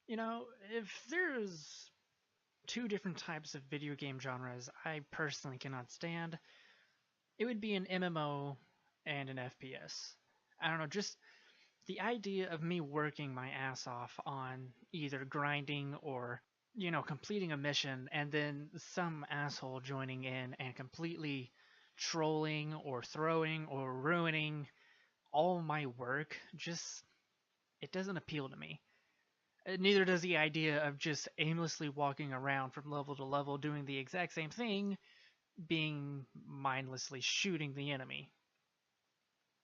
You know, if there's two different types of video game genres I personally cannot stand, it would be an MMO and an FPS. I don't know, just the idea of me working my ass off on either grinding or, completing a mission and then some asshole joining in and completely trolling or throwing or ruining all my work, just, it doesn't appeal to me. Neither does the idea of just aimlessly walking around from level to level doing the exact same thing, being mindlessly shooting the enemy.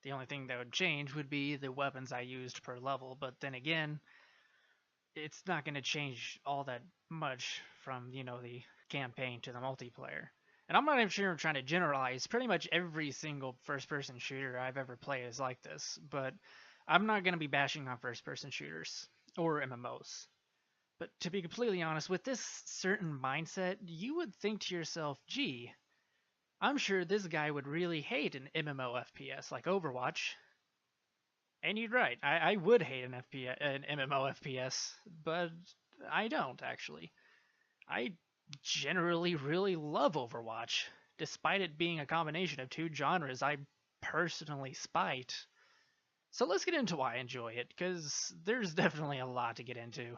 The only thing that would change would be the weapons I used per level, but then again, it's not going to change all that much from, the campaign to the multiplayer. And I'm not even sure I'm trying to generalize. Pretty much every single first person shooter I've ever played is like this, but I'm not going to be bashing on first person shooters or MMOs. But to be completely honest, with this certain mindset, you would think to yourself, gee, I'm sure this guy would really hate an MMOFPS like Overwatch. And you're right, I would hate an MMOFPS, but I don't actually. I generally really love Overwatch, despite it being a combination of two genres I personally spite. So let's get into why I enjoy it, because there's definitely a lot to get into.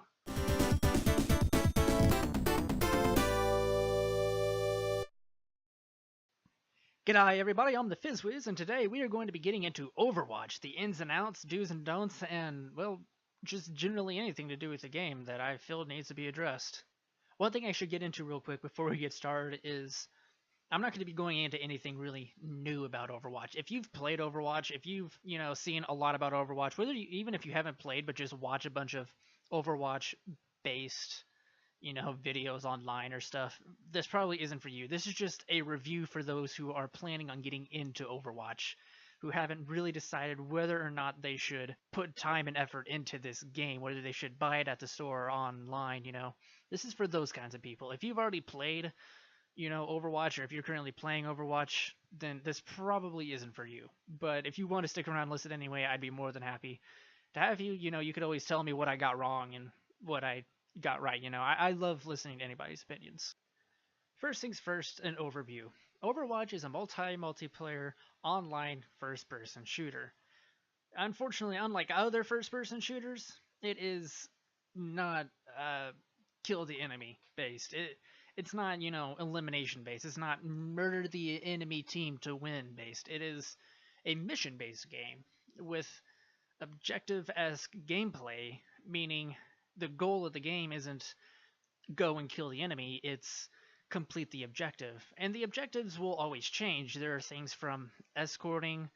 G'day everybody, I'm the Fizz, and today we are going to be getting into Overwatch, the ins and outs, do's and don'ts, and, well, just generally anything to do with the game that I feel needs to be addressed. One thing I should get into real quick before we get started is I'm not going to be going into anything really new about Overwatch. If you've played Overwatch, if you've, seen a lot about Overwatch, even if you haven't played but just watch a bunch of Overwatch based videos online or stuff, this probably isn't for you. This is just a review for those who are planning on getting into Overwatch, who haven't really decided whether or not they should put time and effort into this game, whether they should buy it at the store or online. This is for those kinds of people. If you've already played, Overwatch, or if you're currently playing Overwatch, then this probably isn't for you. But if you want to stick around and listen anyway, I'd be more than happy to have you. You could always tell me what I got wrong and what I got right. I love listening to anybody's opinions. First things first, an overview. Overwatch is a multiplayer online first person shooter. Unfortunately, unlike other first person shooters, it is not kill the enemy based. It's not, elimination based. It's not murder the enemy team to win based. It is a mission based game with objective esque gameplay, meaning the goal of the game isn't go and kill the enemy, it's complete the objective. And the objectives will always change. There are things from escorting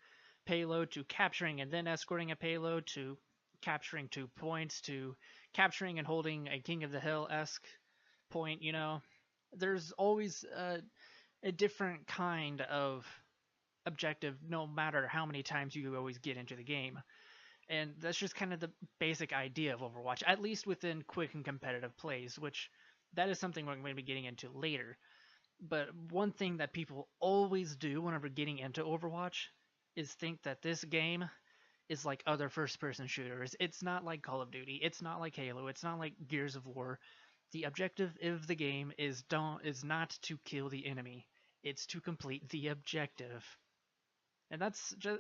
payload to capturing and then escorting a payload to capturing 2 points to capturing and holding a King of the Hill esque point. There's always a different kind of objective no matter how many times you always get into the game. And that's just kind of the basic idea of Overwatch, at least within quick and competitive plays, which that is something we're going to be getting into later. But one thing that people always do whenever getting into Overwatch is think that this game is like other first person shooters. It's not like Call of Duty, it's not like Halo, it's not like Gears of War. The objective of the game is not to kill the enemy. It's to complete the objective. And that's just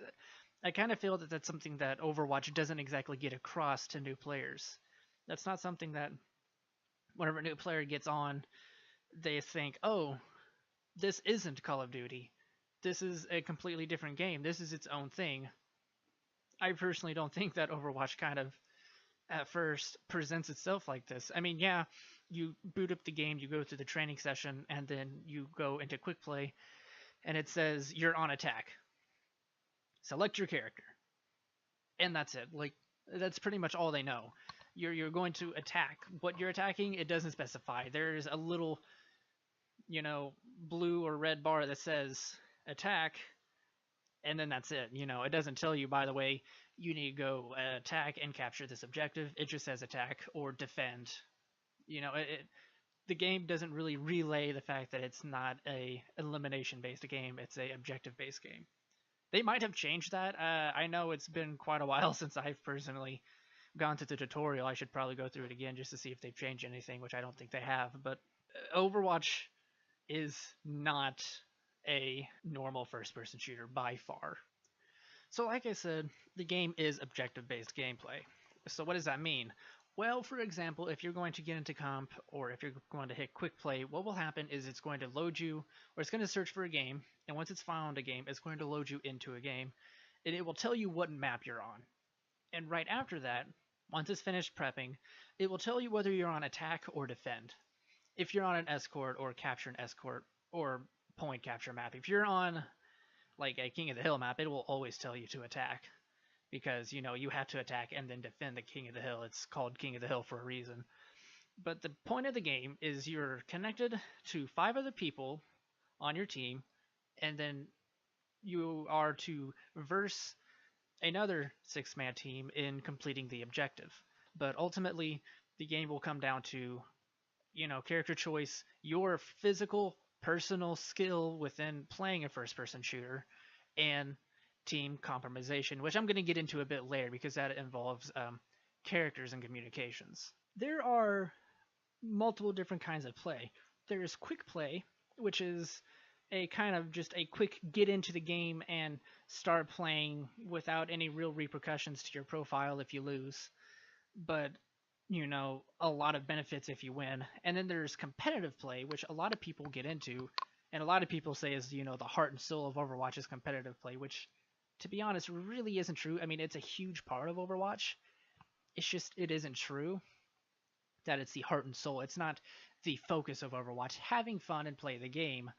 I kind of feel that that's something that Overwatch doesn't exactly get across to new players. That's not something that whenever a new player gets on, they think, "Oh, this isn't Call of Duty. This is a completely different game. This is its own thing." I personally don't think that Overwatch kind of at first presents itself like this. I mean, yeah, you boot up the game, you go through the training session, and then you go into quick play, and it says you're on attack. Select your character, and that's it. Like that's pretty much all they know. You're going to attack. What you're attacking, it doesn't specify. There's a little, blue or red bar that says attack, and then that's it. It doesn't tell you, by the way, you need to go attack and capture this objective. It just says attack or defend. The game doesn't really relay the fact that it's not a elimination based game. It's a objective based game. They might have changed that. I know it's been quite a while since I've personally gone through the tutorial. I should probably go through it again just to see if they've changed anything, which I don't think they have. But Overwatch is not a normal first-person shooter by far. So like I said, the game is objective-based gameplay. So what does that mean? Well, for example, if you're going to get into comp or if you're going to hit quick play, what will happen is it's going to load you, or it's going to search for a game, and once it's found a game, it's going to load you into a game, and it will tell you what map you're on. And right after that, once it's finished prepping, it will tell you whether you're on attack or defend. If you're on an escort or capture an escort or point capture map, if you're on like a King of the Hill map, it will always tell you to attack because you have to attack and then defend the King of the Hill. It's called King of the Hill for a reason. But the point of the game is you're connected to 5 other people on your team, and then you are to verse another 6-man team in completing the objective. But ultimately, the game will come down to character choice, your physical, personal skill within playing a first-person shooter, and team compromisation, which I'm going to get into a bit later because that involves characters and communications. There are multiple different kinds of play. There's quick play, which is a kind of just a quick get into the game and start playing without any real repercussions to your profile if you lose. But a lot of benefits if you win. And then there's competitive play, which a lot of people get into, and a lot of people say is, the heart and soul of Overwatch is competitive play, which, to be honest, really isn't true. I mean, it's a huge part of Overwatch. It's just, it isn't true that it's the heart and soul. It's not the focus of Overwatch. Having fun and play the game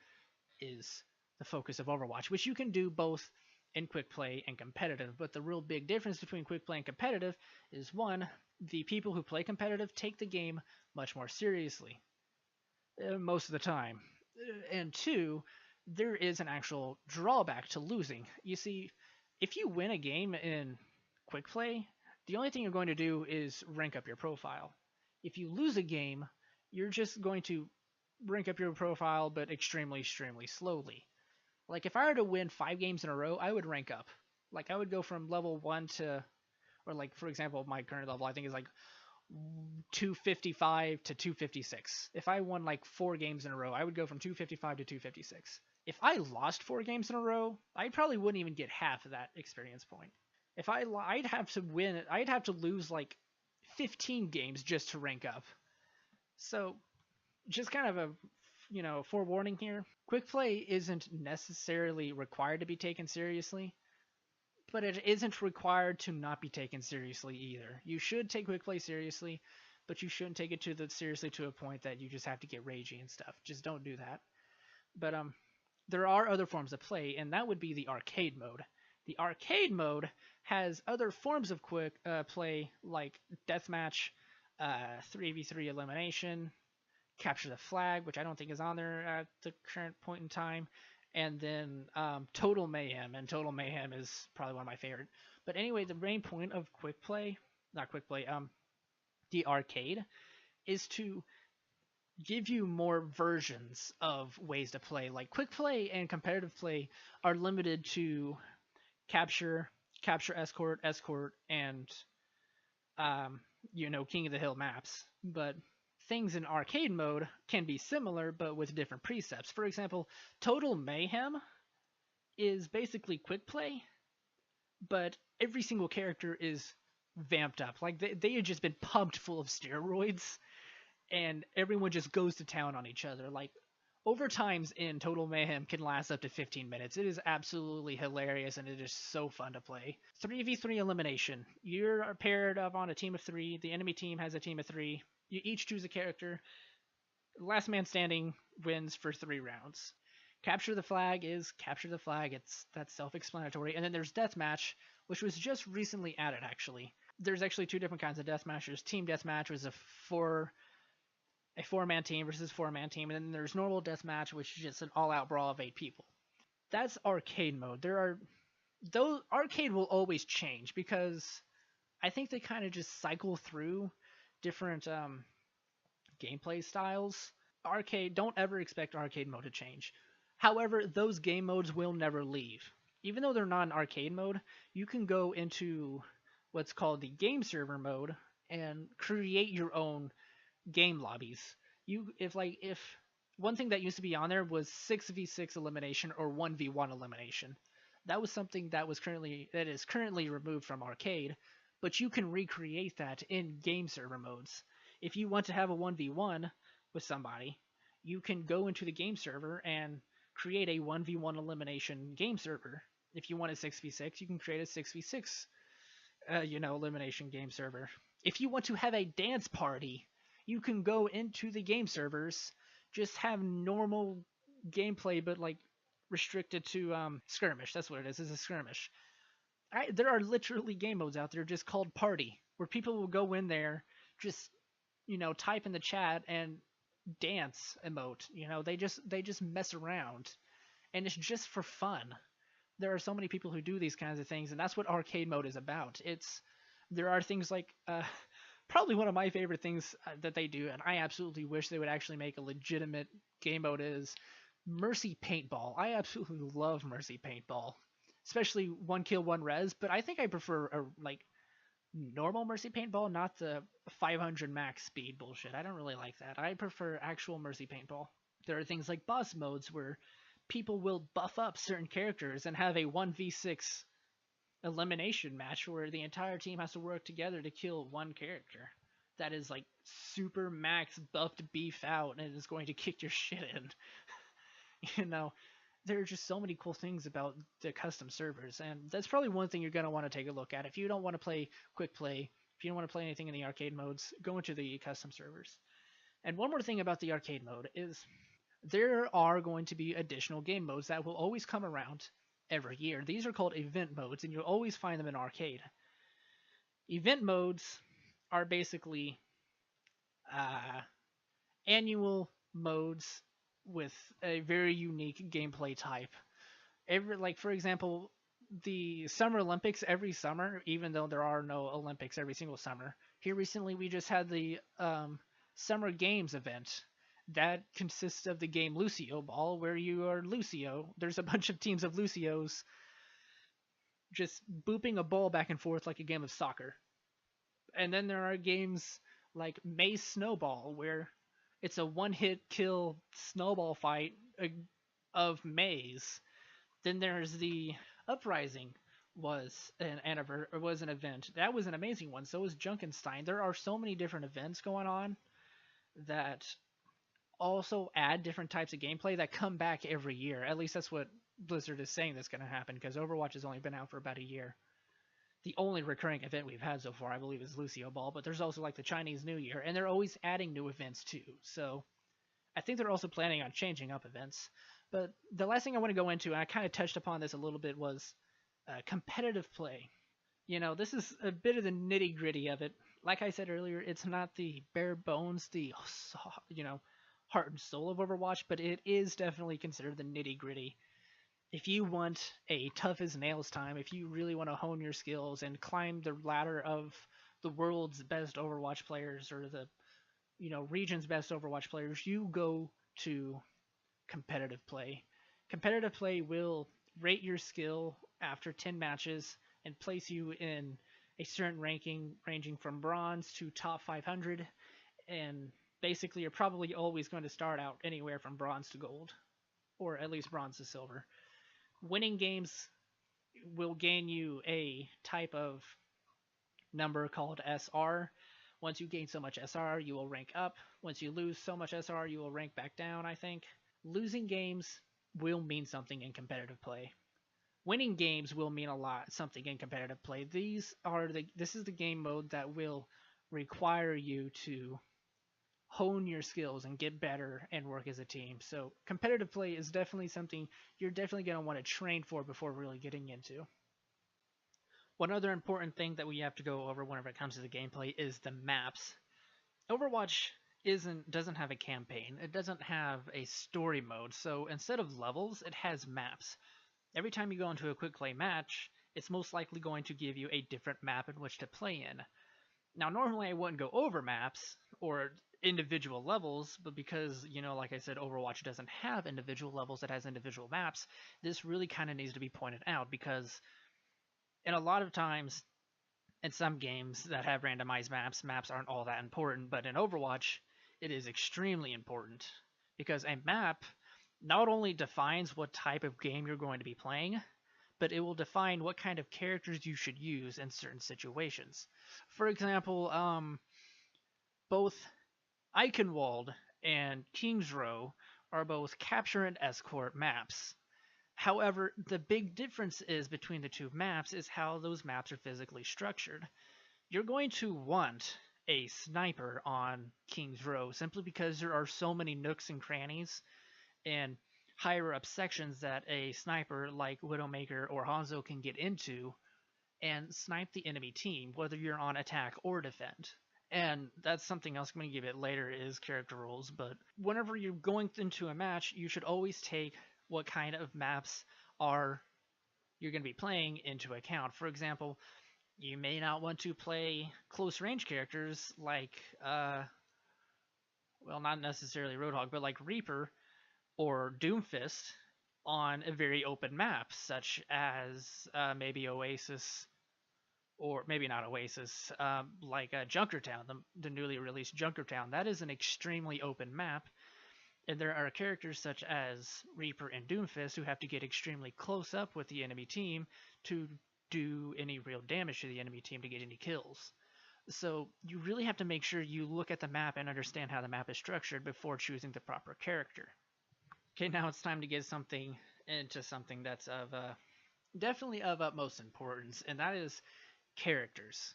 is the focus of Overwatch, which you can do both in quick play and competitive. But the real big difference between quick play and competitive is, one, the people who play competitive take the game much more seriously most of the time. And 2, there is an actual drawback to losing. You see, if you win a game in quick play, the only thing you're going to do is rank up your profile. If you lose a game, you're just going to rank up your profile, but extremely, extremely slowly. Like, if I were to win 5 games in a row, I would rank up. Like, I would go from level 1 to, or like, for example, my current level, I think is like 255 to 256. If I won like 4 games in a row, I would go from 255 to 256. If I lost 4 games in a row, I probably wouldn't even get half of that experience point. If I'd have to win, I'd have to lose like 15 games just to rank up. So, just kind of a forewarning here. Quick play isn't necessarily required to be taken seriously, but it isn't required to not be taken seriously either. You should take quick play seriously, but you shouldn't take it seriously to a point that you just have to get ragey and stuff. Just don't do that. But there are other forms of play, and that would be the arcade mode. The arcade mode has other forms of quick play like deathmatch, 3v3 elimination, capture the flag, which I don't think is on there at the current point in time, and then total mayhem, and total mayhem is probably one of my favorite. But anyway, the main point of the arcade is to give you more versions of ways to play. Like, quick play and competitive play are limited to capture, escort, and King of the Hill maps. But things in arcade mode can be similar, but with different precepts. For example, Total Mayhem is basically quick play, but every single character is vamped up. Like, they had just been pumped full of steroids, and everyone just goes to town on each other. Like, overtimes in Total Mayhem can last up to 15 minutes. It is absolutely hilarious, and it is so fun to play. 3v3 elimination. You're paired up on a team of 3. The enemy team has a team of 3. You each choose a character. Last man standing wins for 3 rounds. Capture the flag is capture the flag. That's self-explanatory. And then there's deathmatch, which was just recently added, actually. There's actually 2 different kinds of deathmatch. There's team deathmatch, which is a 4-man team versus 4-man team, and then there's normal deathmatch, which is just an all-out brawl of 8 people. That's arcade mode. Arcade will always change because I think they kind of just cycle through different gameplay styles. Don't ever expect arcade mode to change. However, those game modes will never leave. Even though they're not in arcade mode, you can go into what's called the game server mode and create your own game lobbies. If one thing that used to be on there was 6v6 elimination or 1v1 elimination. That was something that is currently removed from arcade, but you can recreate that in game server modes. If you want to have a 1v1 with somebody, you can go into the game server and create a 1v1 elimination game server. If you want a 6v6, you can create a 6v6 elimination game server. If you want to have a dance party, you can go into the game servers, just have normal gameplay, but like restricted to skirmish. That's what it is. It's a skirmish. There are literally game modes out there just called party, where people will go in there, just type in the chat and dance emote. They just mess around, and it's just for fun. There are so many people who do these kinds of things, and that's what arcade mode is about. There are things like probably one of my favorite things that they do, and I absolutely wish they would actually make a legitimate game mode, is Mercy Paintball. I absolutely love Mercy Paintball, especially one kill, one res. But I think I prefer like normal Mercy Paintball, not the 500 max speed bullshit. I don't really like that. I prefer actual Mercy Paintball. There are things like boss modes where people will buff up certain characters and have a 1v6 elimination match where the entire team has to work together to kill one character that is like super max buffed beef out and is going to kick your shit in. There are just so many cool things about the custom servers, and that's probably one thing you're going to want to take a look at. If you don't want to play quick play, if you don't want to play anything in the arcade modes, go into the custom servers. And one more thing about the arcade mode is there are going to be additional game modes that will always come around every year. These are called event modes, and you'll always find them in arcade. Event modes are basically annual modes with a very unique gameplay type. For example, the Summer Olympics every summer, even though there are no Olympics every single summer. Here recently, we just had the Summer Games event. That consists of the game Lucio Ball, where you are Lucio. There's a bunch of teams of Lucios just booping a ball back and forth like a game of soccer. And then there are games like Maze Snowball, where it's a one-hit kill snowball fight of Maze. Then there's the Uprising was an event. That was an amazing one. So was Junkenstein. There are so many different events going on that also add different types of gameplay that come back every year. At least that's what Blizzard is saying that's going to happen, because Overwatch has only been out for about a year. The only recurring event we've had so far, I believe, is Lucio Ball, but there's also like the Chinese New Year, and they're always adding new events too. So I think they're also planning on changing up events. But the last thing I want to go into, and I kind of touched upon this a little bit, was competitive play. This is a bit of the nitty gritty of it. Like I said earlier, it's not the bare bones, the heart and soul of Overwatch, but it is definitely considered the nitty gritty. If you want a tough as nails time, if you really want to hone your skills and climb the ladder of the world's best Overwatch players, or the region's best Overwatch players, you go to competitive play. Competitive play will rate your skill after 10 matches and place you in a certain ranking ranging from bronze to top 500, and basically you're probably always going to start out anywhere from bronze to gold, or at least bronze to silver. Winning games will gain you a type of number called SR. Once you gain so much SR, you will rank up. Once you lose so much SR, you will rank back down, I think. Losing games will mean something in competitive play. Winning games will mean something in competitive play. This is the game mode that will require you to hone your skills and get better and work as a team. So competitive play is definitely something you're definitely going to want to train for before really getting into. One other important thing that we have to go over whenever it comes to the gameplay is the maps. Overwatch doesn't have a campaign. It doesn't have a story mode. So instead of levels, it has maps. Every time you go into a quick play match, it's most likely going to give you a different map in which to play in. Now, normally I wouldn't go over maps or individual levels, but because, like I said, Overwatch doesn't have individual levels, it has individual maps, this really kind of needs to be pointed out, because in a lot of times In some games that have randomized maps, maps aren't all that important, but in Overwatch, it is extremely important because a map not only defines what type of game you're going to be playing, but it will define what kind of characters you should use in certain situations. For example, both Eichenwald and King's Row are both capture and escort maps. However, the big difference is between the two maps is how those maps are physically structured. You're going to want a sniper on King's Row simply because there are so many nooks and crannies and higher up sections that a sniper like Widowmaker or Hanzo can get into and snipe the enemy team, whether you're on attack or defend. And that's something else I'm going to give it later is character roles. But whenever you're going into a match, you should always take what kind of maps are you're going to be playing into account. For example, you may not want to play close range characters like, well, not necessarily Roadhog, but like Reaper or Doomfist on a very open map, such as maybe Oasis, or maybe not Oasis, like Junkertown, the newly released Junkertown. That is an extremely open map, and there are characters such as Reaper and Doomfist who have to get extremely close up with the enemy team to do any real damage to the enemy team to get any kills. So you really have to make sure you look at the map and understand how the map is structured before choosing the proper character. Okay, now it's time to get something into something that's of definitely of utmost importance, and that is characters.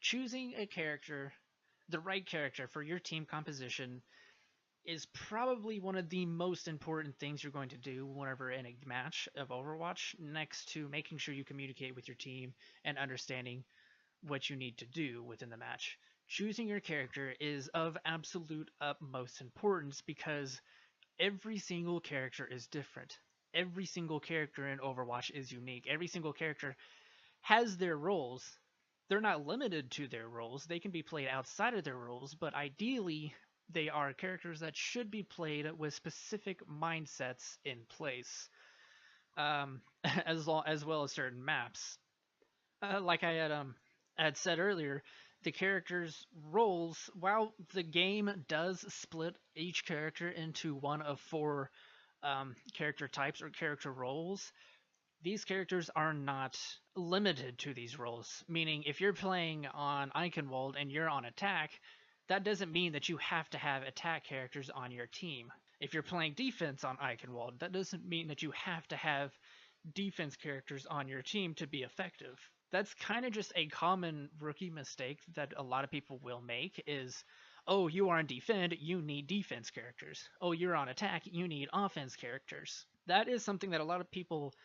Choosing a character, the right character for your team composition, is probably one of the most important things you're going to do whenever in a match of Overwatch, next to making sure you communicate with your team and understanding what you need to do within the match. Choosing your character is of absolute utmost importance because every single character is different. Every single character in Overwatch is unique. Every single character has their roles. They're not limited to their roles. They can be played outside of their roles, but ideally, they are characters that should be played with specific mindsets in place, as well as certain maps. Like I had said earlier, the characters' roles, while the game does split each character into one of four character types or character roles, these characters are not limited to these roles. Meaning, if you're playing on Eichenwald and you're on attack, that doesn't mean that you have to have attack characters on your team. If you're playing defense on Eichenwald, that doesn't mean that you have to have defense characters on your team to be effective. That's kind of just a common rookie mistake that a lot of people will make is, oh, you are on defend, you need defense characters. Oh, you're on attack, you need offense characters. That is something that a lot of people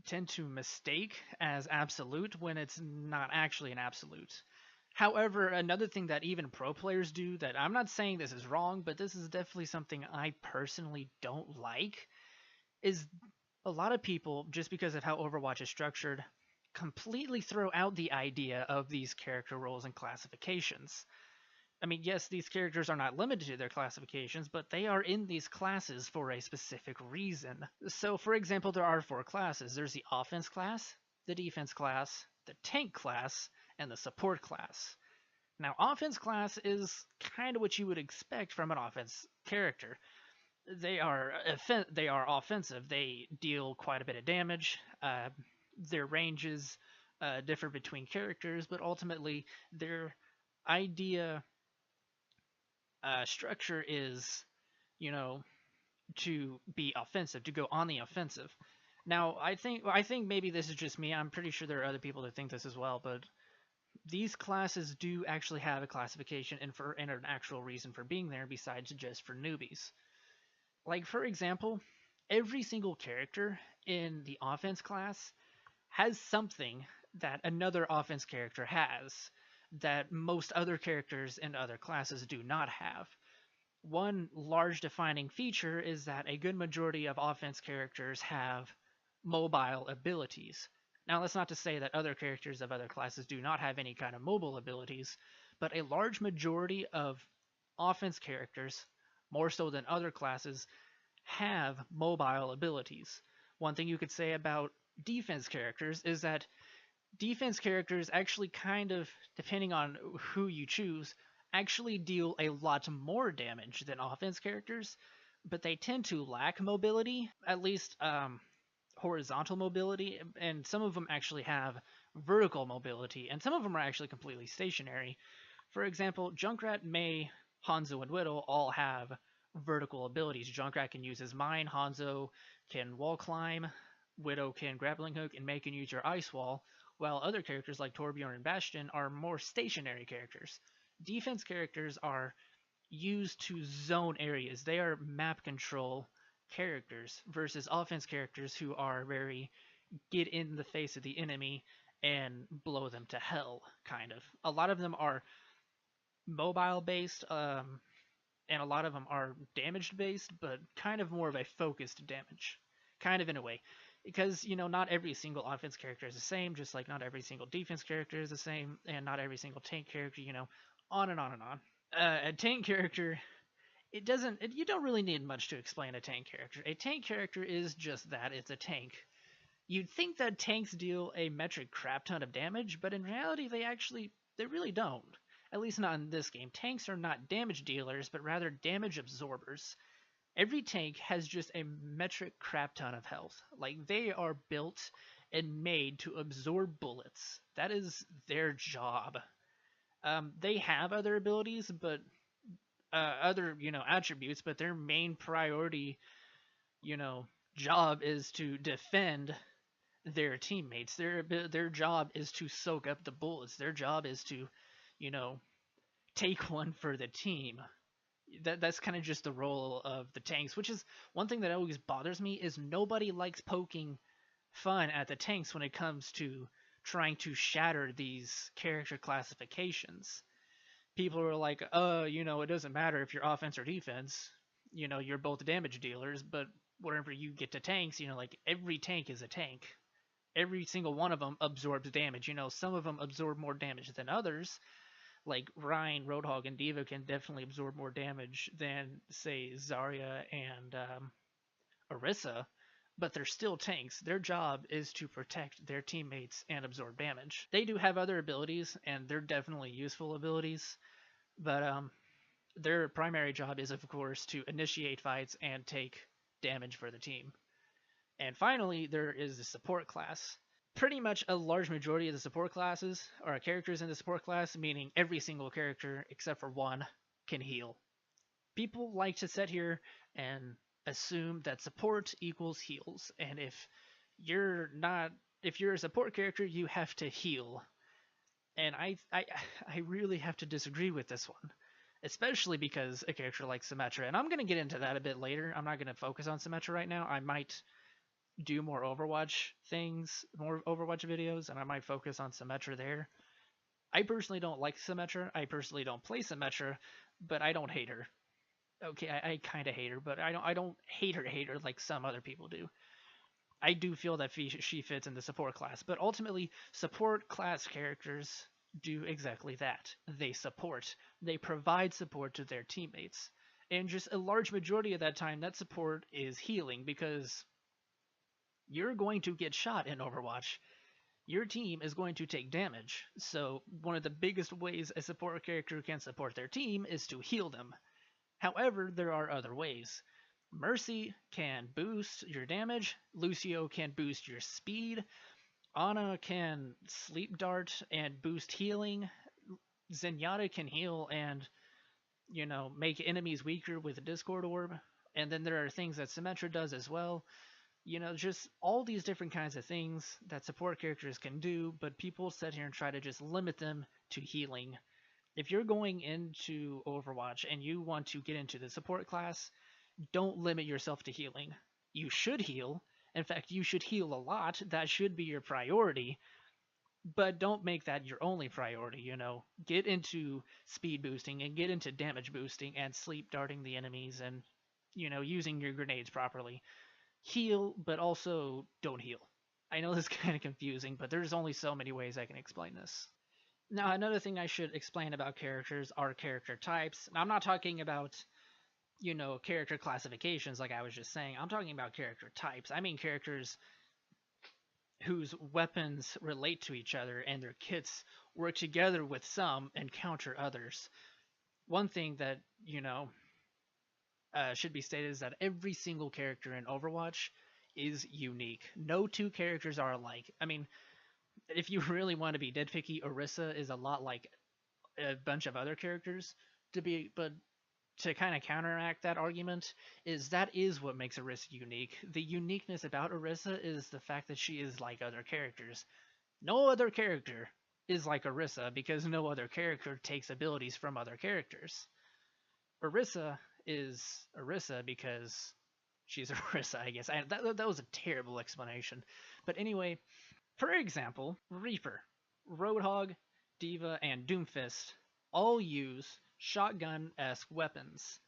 tend to mistake as absolute when it's not actually an absolute. However, another thing that even pro players do that I'm not saying this is wrong, but this is definitely something I personally don't like, is a lot of people, just because of how Overwatch is structured, completely throw out the idea of these character roles and classifications. I mean, yes, these characters are not limited to their classifications, but they are in these classes for a specific reason. So, for example, there are four classes. There's the offense class, the defense class, the tank class, and the support class. Now, offense class is kind of what you would expect from an offense character. They are offensive. They deal quite a bit of damage. Their ranges differ between characters, but ultimately their idea structure is, you know, to be offensive, to go on the offensive. Now, I think maybe this is just me. I'm pretty sure there are other people that think this as well, but these classes do actually have a classification and an actual reason for being there besides just for newbies. Like, for example, every single character in the offense class has something that another offense character has that most other characters in other classes do not have. One large defining feature is that a good majority of offense characters have mobile abilities. Now, that's not to say that other characters of other classes do not have any kind of mobile abilities, but a large majority of offense characters, more so than other classes, have mobile abilities. One thing you could say about defense characters is that Defense characters actually kind of, depending on who you choose, actually deal a lot more damage than offense characters, but they tend to lack mobility, at least horizontal mobility, and some of them actually have vertical mobility, and some of them are actually completely stationary. For example, Junkrat, Mei, Hanzo, and Whittle all have vertical abilities. Junkrat can use his mine, Hanzo can wall climb, Widow can grappling hook, and Mei can use your ice wall, while other characters like Torbjorn and Bastion are more stationary characters. Defense characters are used to zone areas. They are map control characters versus offense characters who are very get in the face of the enemy and blow them to hell, kind of. A lot of them are mobile based, and a lot of them are damage based, but kind of more of a focused damage, kind of in a way. Because, not every single offense character is the same, just like not every single defense character is the same, and not every single tank character, on and on and on. A tank character, you don't really need much to explain a tank character. A tank character is just that, it's a tank. You'd think that tanks deal a metric crap ton of damage, but in reality, they really don't. At least not in this game. Tanks are not damage dealers, but rather damage absorbers. Every tank has just a metric crap ton of health. Like, they are built and made to absorb bullets. That is their job. They have other abilities, but other, attributes, but their main priority, you know, job is to defend their teammates. Their job is to soak up the bullets. Their job is to, you know, take one for the team. That's kind of just the role of the tanks, which is one thing that always bothers me is nobody likes poking fun at the tanks when it comes to trying to shatter these character classifications. People are like, it doesn't matter if you're offense or defense. You're both damage dealers, but whenever you get to tanks, like every tank is a tank. Every single one of them absorbs damage. Some of them absorb more damage than others. Like Ryan, Roadhog, and Diva can definitely absorb more damage than, say, Zarya and Orisa, but they're still tanks. Their job is to protect their teammates and absorb damage. They do have other abilities, and they're definitely useful abilities, but their primary job is, of course, to initiate fights and take damage for the team. And finally, there is the support class. Pretty much a large majority of the support classes are characters in the support class, meaning every single character except for one can heal. People like to sit here and assume that support equals heals, and if you're a support character, you have to heal. And I really have to disagree with this one, especially because a character like Symmetra, and I'm going to get into that a bit later. I'm not going to focus on Symmetra right now. I might do more Overwatch things, more Overwatch videos, and I might focus on Symmetra there. I personally don't like Symmetra. I personally don't play Symmetra, but I don't hate her. Okay, I kind of hate her, but I don't hate her like some other people do. I do feel that she fits in the support class, but ultimately, support class characters do exactly that. They support. They provide support to their teammates. And just a large majority of that time, that support is healing, because you're going to get shot in Overwatch. Your team is going to take damage. So one of the biggest ways a support character can support their team is to heal them. However, there are other ways. Mercy can boost your damage. Lucio can boost your speed. Ana can sleep dart and boost healing. Zenyatta can heal and, make enemies weaker with a Discord Orb. And then there are things that Symmetra does as well. Just all these different kinds of things that support characters can do, but people sit here and try to just limit them to healing. If you're going into Overwatch and you want to get into the support class, don't limit yourself to healing. You should heal. In fact, you should heal a lot. That should be your priority. But don't make that your only priority, Get into speed boosting and get into damage boosting and sleep darting the enemies and, using your grenades properly. Heal, but also don't heal. I know this is kind of confusing, but there's only so many ways I can explain this. Now, another thing I should explain about characters are character types. Now, I'm not talking about, character classifications like I was just saying. I'm talking about character types. I mean characters whose weapons relate to each other and their kits work together with some and counter others. One thing that, should be stated is that every single character in Overwatch is unique. No two characters are alike. I mean, if you really want to be nitpicky, Orisa is a lot like a bunch of other characters but to kind of counteract that argument that is what makes Orisa unique. The uniqueness about Orisa is the fact that she is like other characters. No other character is like Orisa because no other character takes abilities from other characters. Orisa is Orisa because she's Orisa, I guess. That was a terrible explanation. But anyway, for example, Reaper, Roadhog, D.Va, and Doomfist all use shotgun-esque weapons.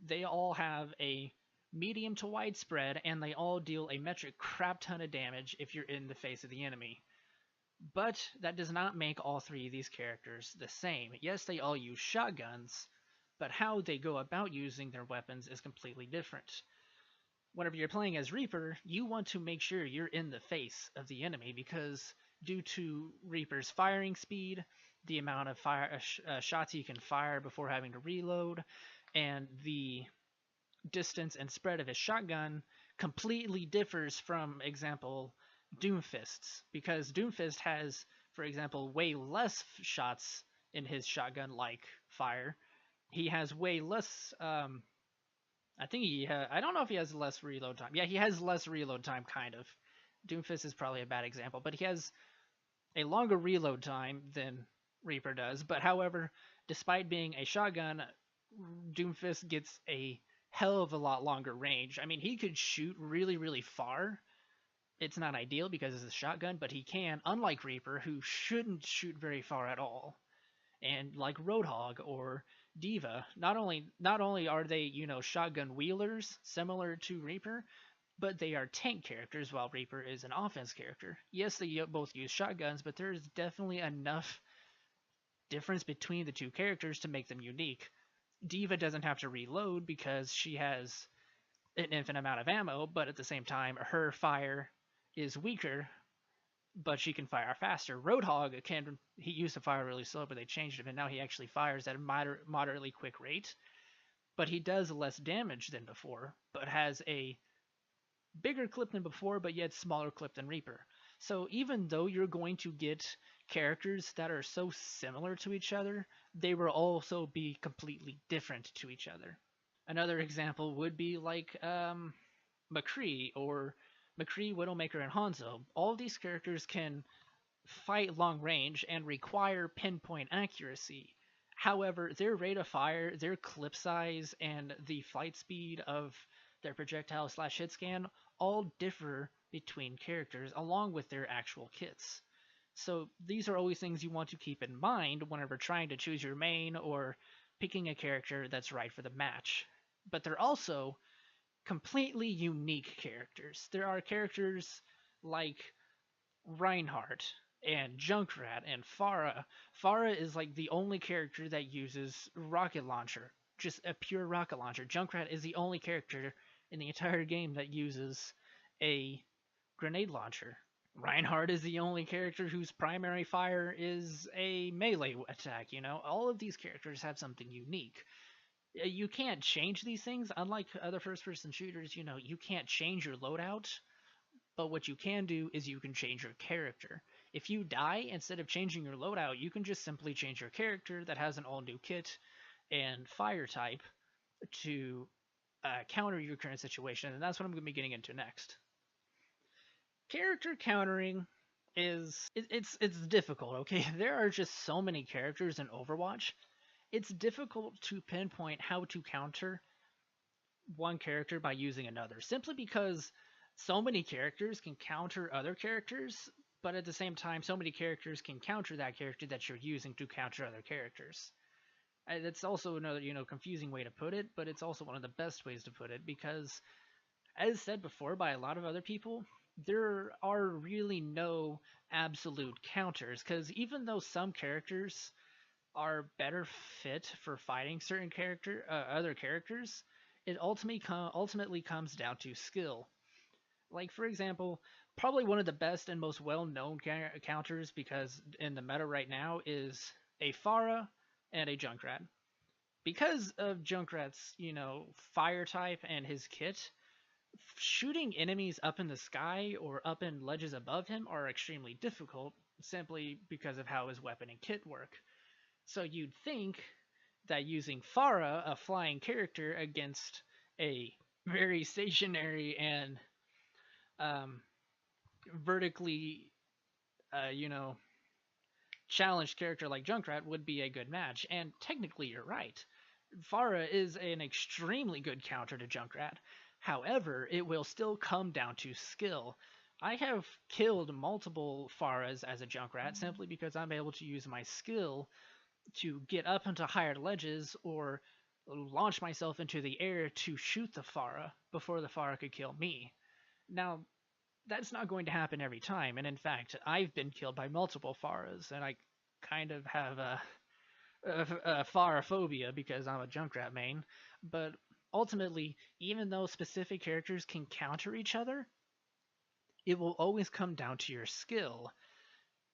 They all have a medium to wide spread, and they all deal a metric crap ton of damage if you're in the face of the enemy. But that does not make all three of these characters the same. Yes, they all use shotguns, but how they go about using their weapons is completely different. Whenever you're playing as Reaper, you want to make sure you're in the face of the enemy because due to Reaper's firing speed, the amount of shots he can fire before having to reload, and the distance and spread of his shotgun completely differs from, example, Doomfist's, because Doomfist has, for example, way less shots in his shotgun-like fire. He has way less. I think I don't know if he has less reload time. Yeah, he has less reload time, kind of. Doomfist is probably a bad example, but he has a longer reload time than Reaper does. But however, despite being a shotgun, Doomfist gets a hell of a lot longer range. I mean, he could shoot really, really far. It's not ideal because it's a shotgun, but he can, unlike Reaper, who shouldn't shoot very far at all. And like Roadhog or D.Va, not only are they, shotgun wheelers similar to Reaper, but they are tank characters while Reaper is an offense character. Yes, they both use shotguns, but there's definitely enough difference between the two characters to make them unique. D.Va doesn't have to reload because she has an infinite amount of ammo, but at the same time, her fire is weaker, but she can fire faster. Roadhog he used to fire really slow, but they changed him, and now he actually fires at a moderately quick rate. But he does less damage than before, but has a bigger clip than before, but yet smaller clip than Reaper. So even though you're going to get characters that are so similar to each other, they will also be completely different to each other. Another example would be like McCree or McCree, Widowmaker, and Hanzo. All of these characters can fight long range and require pinpoint accuracy. However, their rate of fire, their clip size, and the flight speed of their projectile / hit scan all differ between characters along with their actual kits. So these are always things you want to keep in mind whenever trying to choose your main or picking a character that's right for the match. But they're also completely unique characters. There are characters like Reinhardt and Junkrat and Pharah. Pharah is like the only character that uses rocket launcher, just a pure rocket launcher. Junkrat is the only character in the entire game that uses a grenade launcher. Reinhardt is the only character whose primary fire is a melee attack, All of these characters have something unique. You can't change these things, unlike other first-person shooters, you can't change your loadout, but what you can do is you can change your character. If you die, instead of changing your loadout, you can just simply change your character that has an all-new kit and fire type to counter your current situation, and that's what I'm going to be getting into next. Character countering it's difficult, okay? There are just so many characters in Overwatch. It's difficult to pinpoint how to counter one character by using another, simply because so many characters can counter other characters, but at the same time, so many characters can counter that character that you're using to counter other characters. That's also another, confusing way to put it, but it's also one of the best ways to put it because, as said before by a lot of other people, there are really no absolute counters, because even though some characters are better fit for fighting certain other characters, it ultimately comes down to skill. Like, for example, Probably one of the best and most well-known counters, because in the meta right now, is a Pharah and a Junkrat. Because of Junkrat's, fire type and his kit, shooting enemies up in the sky or up in ledges above him are extremely difficult, simply because of how his weapon and kit work. So you'd think that using Pharah, a flying character, against a very stationary and um, vertically, uh, you know, challenged character like Junkrat would be a good match. And technically, you're right. Pharah is an extremely good counter to Junkrat. However, it will still come down to skill. I have killed multiple Pharahs as a Junkrat simply because I'm able to use my skill to get up into higher ledges or launch myself into the air to shoot the Pharah before the Pharah could kill me. Now, that's not going to happen every time, and in fact, I've been killed by multiple Pharahs, and I kind of have a Pharah because I'm a Junkrat main. But ultimately, even though specific characters can counter each other, it will always come down to your skill.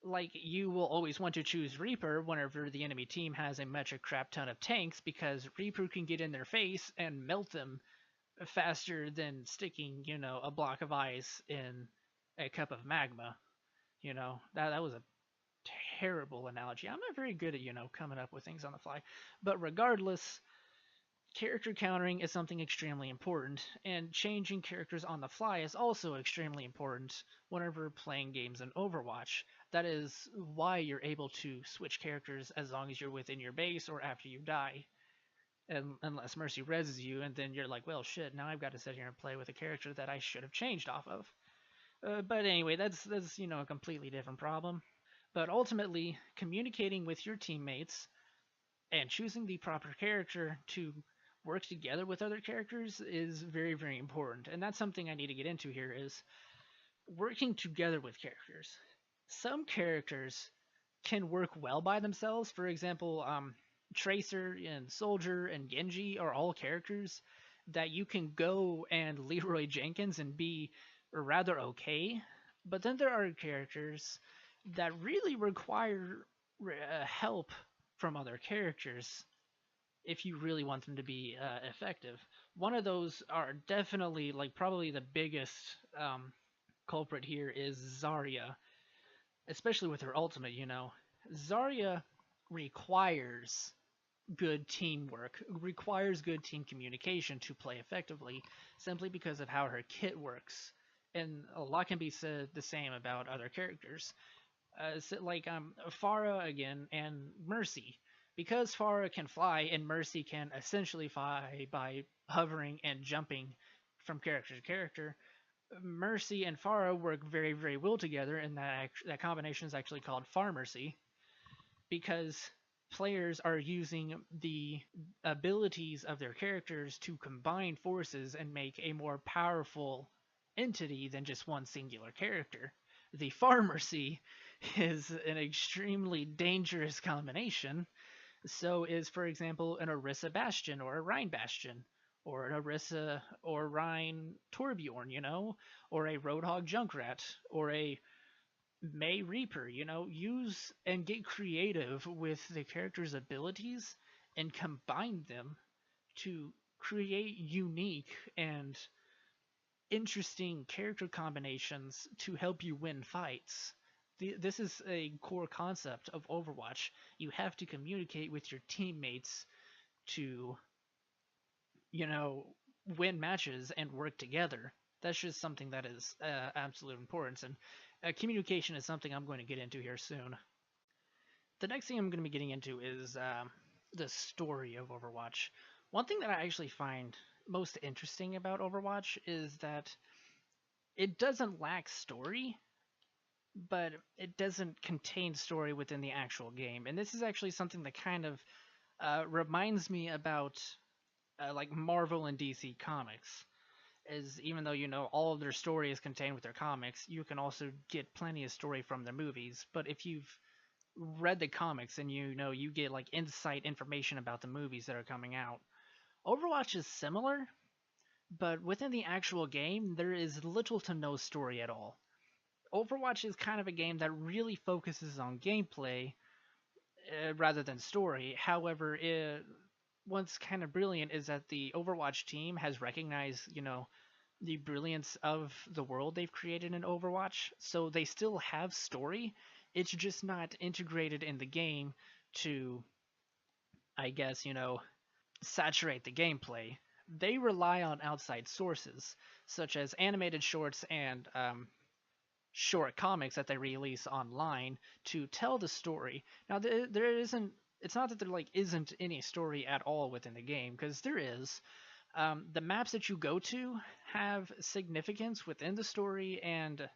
Like, you will always want to choose Reaper whenever the enemy team has a metric crap ton of tanks, because Reaper can get in their face and melt them faster than sticking, a block of ice in a cup of magma. That was a terrible analogy. I'm not very good at, coming up with things on the fly. But regardless, character countering is something extremely important, and changing characters on the fly is also extremely important whenever playing games in Overwatch. That is why you're able to switch characters as long as you're within your base or after you die. And unless Mercy reses you, and then you're like, well, shit, now I've got to sit here and play with a character that I should have changed off of. But anyway, that's a completely different problem. But ultimately, communicating with your teammates and choosing the proper character to work together with other characters is very, very important. And that's something I need to get into here, is working together with characters. Some characters can work well by themselves. For example, Tracer and Soldier and Genji are all characters that you can go and Leroy Jenkins and be rather okay. But then there are characters that really require help from other characters if you really want them to be effective. One of those are definitely, like, probably the biggest culprit here is Zarya, especially with her ultimate. Zarya requires good teamwork, requires good team communication to play effectively, simply because of how her kit works. And a lot can be said the same about other characters. Like Pharah again and Mercy. Because Pharah can fly and Mercy can essentially fly by hovering and jumping from character to character, Mercy and Pharah work very, very well together, and that combination is actually called Pharmercy, because players are using the abilities of their characters to combine forces and make a more powerful entity than just one singular character. The Pharmercy is an extremely dangerous combination. So is, for example, an Orisa Bastion or a Rhine Bastion, or an Orisa or Rhine Torbjorn, or a Roadhog Junkrat, or a May Reaper. Use and get creative with the character's abilities and combine them to create unique and interesting character combinations to help you win fights. This is a core concept of Overwatch. You have to communicate with your teammates to, you know, win matches and work together. That's just something that is absolute importance, and communication is something I'm going to get into here soon. The next thing I'm going to be getting into is the story of Overwatch. One thing that I actually find most interesting about Overwatch is that it doesn't lack story, but it doesn't contain story within the actual game. And this is actually something that kind of reminds me about like Marvel and DC comics. Is even though all of their story is contained with their comics, you can also get plenty of story from their movies. But if you've read the comics and you get like insight information about the movies that are coming out, Overwatch is similar, but within the actual game there is little to no story at all. Overwatch is kind of a game that really focuses on gameplay rather than story. However, what's kind of brilliant is that the Overwatch team has recognized, the brilliance of the world they've created in Overwatch. So they still have story. It's just not integrated in the game to, I guess, saturate the gameplay. They rely on outside sources, such as animated shorts and short comics that they release online to tell the story. Now, there isn't. It's not that there like isn't any story at all within the game, because there is. The maps that you go to have significance within the story, and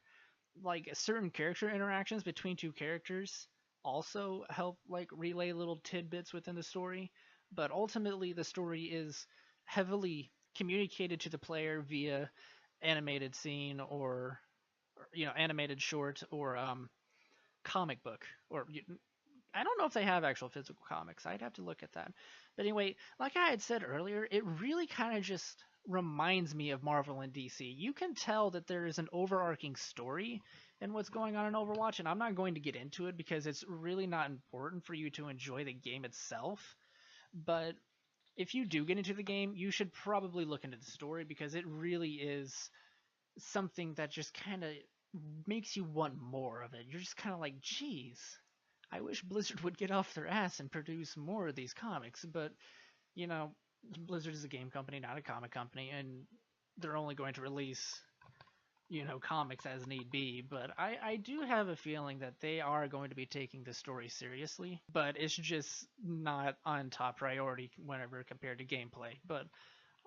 like certain character interactions between two characters also help like relay little tidbits within the story. But ultimately, the story is heavily communicated to the player via animated scene or animated short or comic book or I don't know if they have actual physical comics. I'd have to look at that. But anyway, like I had said earlier, it really kind of just reminds me of Marvel and DC. You can tell that there is an overarching story in what's going on in Overwatch, and I'm not going to get into it because it's really not important for you to enjoy the game itself. But if you do get into the game, you should probably look into the story because it really is something that just kind of makes you want more of it. You're just kind of like, geez, I wish Blizzard would get off their ass and produce more of these comics. But, you know, Blizzard is a game company, not a comic company, and they're only going to release, comics as need be. But I do have a feeling that they are going to be taking the story seriously, but it's just not on top priority whenever compared to gameplay. But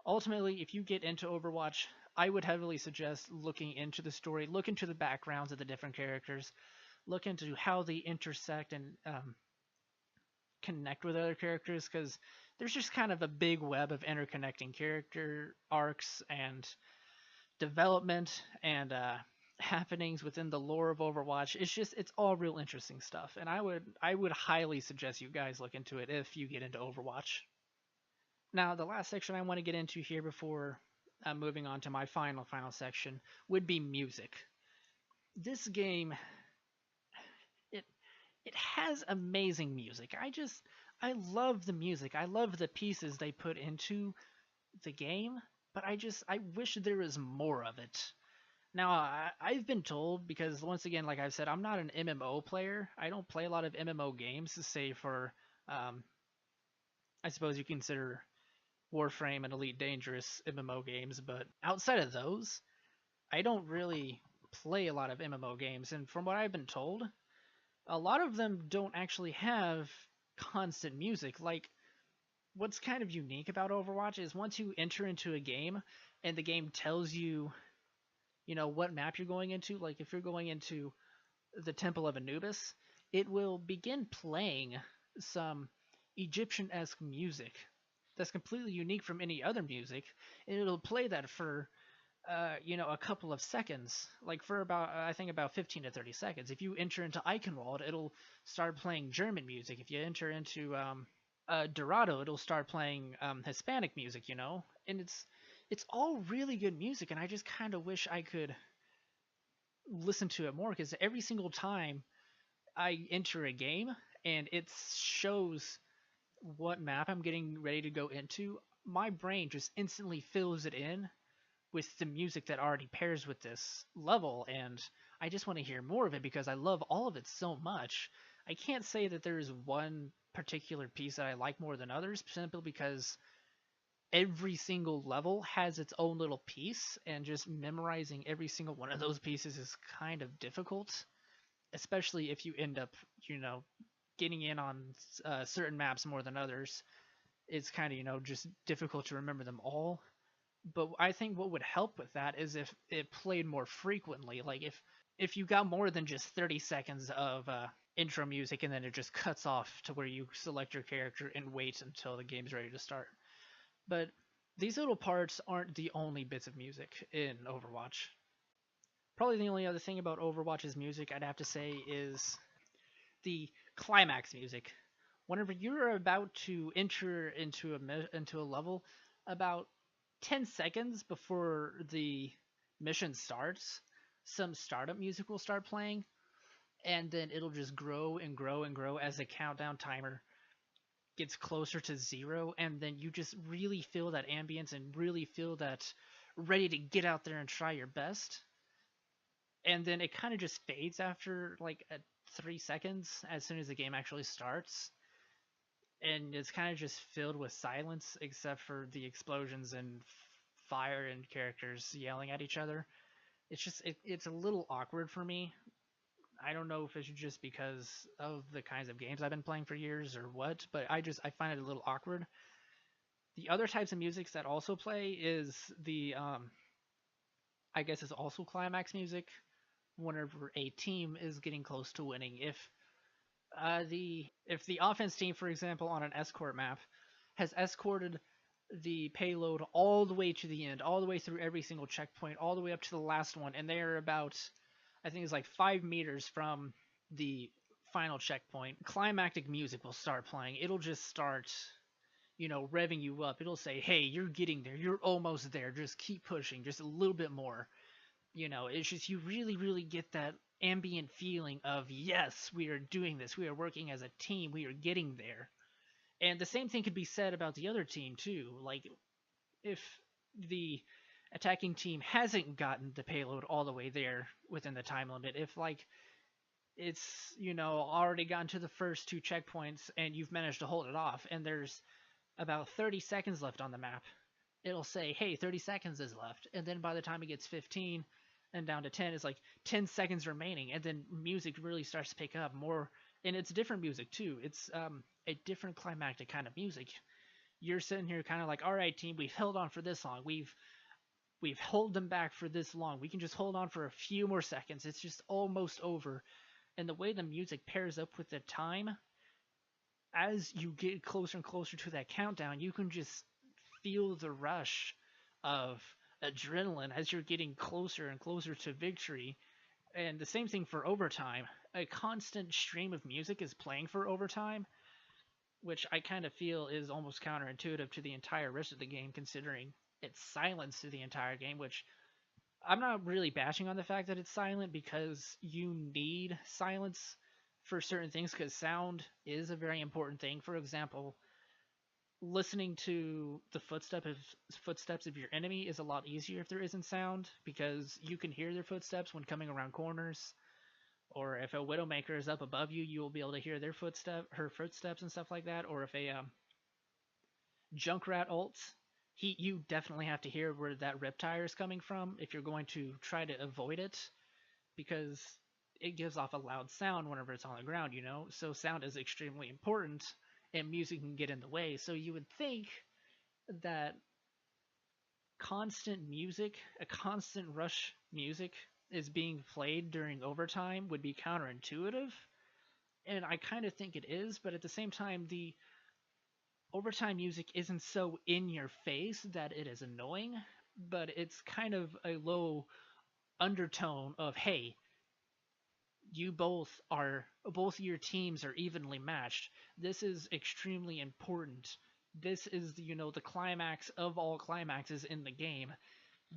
ultimately, if you get into Overwatch, I would heavily suggest looking into the story, look into the backgrounds of the different characters, look into how they intersect and connect with other characters, because there's just kind of a big web of interconnecting character arcs and development and happenings within the lore of Overwatch. It's all real interesting stuff, and I would highly suggest you guys look into it if you get into Overwatch. Now, the last section I want to get into here before moving on to my final section would be music. This game, it it has amazing music. I love the music. I love the pieces they put into the game, but I wish there was more of it. Now, I've been told, because once again, like I said, I'm not an MMO player. I don't play a lot of MMO games, say for, I suppose you consider Warframe and Elite Dangerous MMO games, but outside of those, I don't really play a lot of MMO games. And from what I've been told, a lot of them don't actually have constant music. Like, what's kind of unique about Overwatch is once you enter into a game and the game tells you, what map you're going into, like if you're going into the Temple of Anubis, it will begin playing some Egyptian-esque music that's completely unique from any other music, and it'll play that for a couple of seconds, like for about I think about 15 to 30 seconds. If you enter into Eichenwald, it'll start playing German music. If you enter into Dorado, it'll start playing Hispanic music, and it's all really good music, and I just kind of wish I could listen to it more because every single time I enter a game and it shows what map I'm getting ready to go into, my brain just instantly fills it in with the music that already pairs with this level, and I just want to hear more of it because I love all of it so much. I can't say that there is one particular piece that I like more than others, simply because every single level has its own little piece, and just memorizing every single one of those pieces is kind of difficult, especially if you end up, getting in on certain maps more than others. It's kind of, just difficult to remember them all. But I think what would help with that is if it played more frequently. Like if you got more than just 30 seconds of intro music and then it just cuts off to where you select your character and wait until the game's ready to start. But these little parts aren't the only bits of music in Overwatch. Probably the only other thing about Overwatch's music I'd have to say is the climax music. Whenever you're about to enter into a level, about 10 seconds before the mission starts, some startup music will start playing, and then it'll just grow and grow and grow as the countdown timer gets closer to zero, and then you just really feel that ambience and really feel that ready to get out there and try your best. And then it kind of just fades after like 3 seconds as soon as the game actually starts, and it's kind of just filled with silence except for the explosions and fire and characters yelling at each other. It's a little awkward for me. I don't know if it's just because of the kinds of games I've been playing for years or what, but I find it a little awkward. The other types of music that also play is the I guess is also climax music whenever a team is getting close to winning. If the offense team, for example, on an escort map, has escorted the payload all the way to the end, all the way through every single checkpoint, all the way up to the last one, and they are about, I think it's like 5 meters from the final checkpoint, climactic music will start playing. It'll just start, revving you up. It'll say, hey, you're getting there. You're almost there. Just keep pushing. Just a little bit more. It's just you really, really get that ambient feeling of, yes, we are doing this. We are working as a team. We are getting there. And the same thing could be said about the other team, too. Like, if the attacking team hasn't gotten the payload all the way there within the time limit, if, like, it's, already gotten to the first two checkpoints and you've managed to hold it off, and there's about 30 seconds left on the map, it'll say, hey, 30 seconds is left. And then by the time it gets 15 and down to 10, it's like 10 seconds remaining. And then music really starts to pick up more. And it's different music, too. It's a different climactic kind of music. You're sitting here kind of like, all right, team, we've held on for this long. We've held them back for this long. We can just hold on for a few more seconds. It's just almost over. And the way the music pairs up with the time, as you get closer and closer to that countdown, you can just feel the rush of adrenaline as you're getting closer and closer to victory. And the same thing for overtime. A constant stream of music is playing for overtime, which I kind of feel is almost counterintuitive to the entire rest of the game, considering it's silence through the entire game, which I'm not really bashing on the fact that it's silent, because you need silence for certain things, because sound is a very important thing. For example, listening to the footsteps of your enemy is a lot easier if there isn't sound, because you can hear their footsteps when coming around corners. Or if a Widowmaker is up above you, you will be able to hear her footsteps and stuff like that. Or if a Junkrat ults, you definitely have to hear where that Riptire is coming from if you're going to try to avoid it, because it gives off a loud sound whenever it's on the ground, So sound is extremely important, and music can get in the way. So you would think that constant music, a constant rush music, is being played during overtime would be counterintuitive. And I kind of think it is, but at the same time, the overtime music isn't so in your face that it is annoying, but it's kind of a low undertone of, hey, both your teams are evenly matched. This is extremely important. This is, the climax of all climaxes in the game.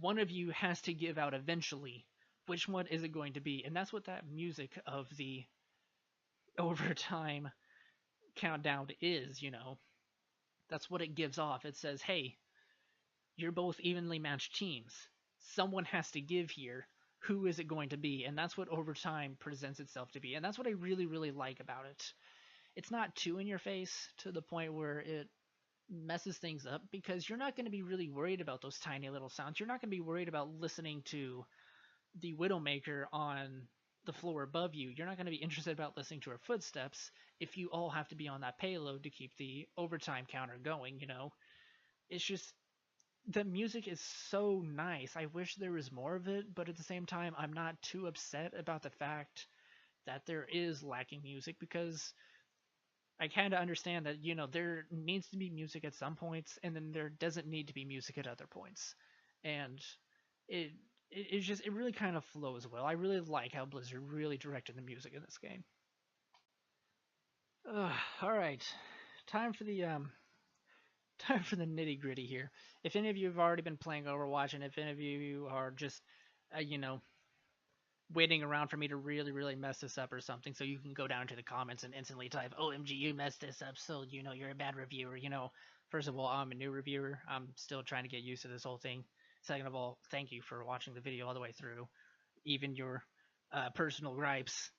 One of you has to give out eventually. Which one is it going to be? And that's what that music of the overtime countdown is, That's what it gives off. It says, hey, you're both evenly matched teams. Someone has to give here. Who is it going to be? And that's what overtime presents itself to be. And that's what I really, really like about it. It's not too in your face to the point where it messes things up, because you're not going to be really worried about those tiny little sounds. You're not going to be worried about listening to the Widowmaker on the floor above you. You're not going to be interested about listening to her footsteps if you all have to be on that payload to keep the overtime counter going, It's just, the music is so nice. I wish there was more of it, but at the same time, I'm not too upset about the fact that there is lacking music, because I kind of understand that, there needs to be music at some points, and then there doesn't need to be music at other points. And it really kind of flows well. I really like how Blizzard really directed the music in this game. All right, time for the nitty gritty here. If any of you have already been playing Overwatch, and if any of you are just, waiting around for me to really, really mess this up or something, so you can go down to the comments and instantly type, "OMG, you messed this up, so you're a bad reviewer." First of all, I'm a new reviewer. I'm still trying to get used to this whole thing. Second of all, thank you for watching the video all the way through. Even your personal gripes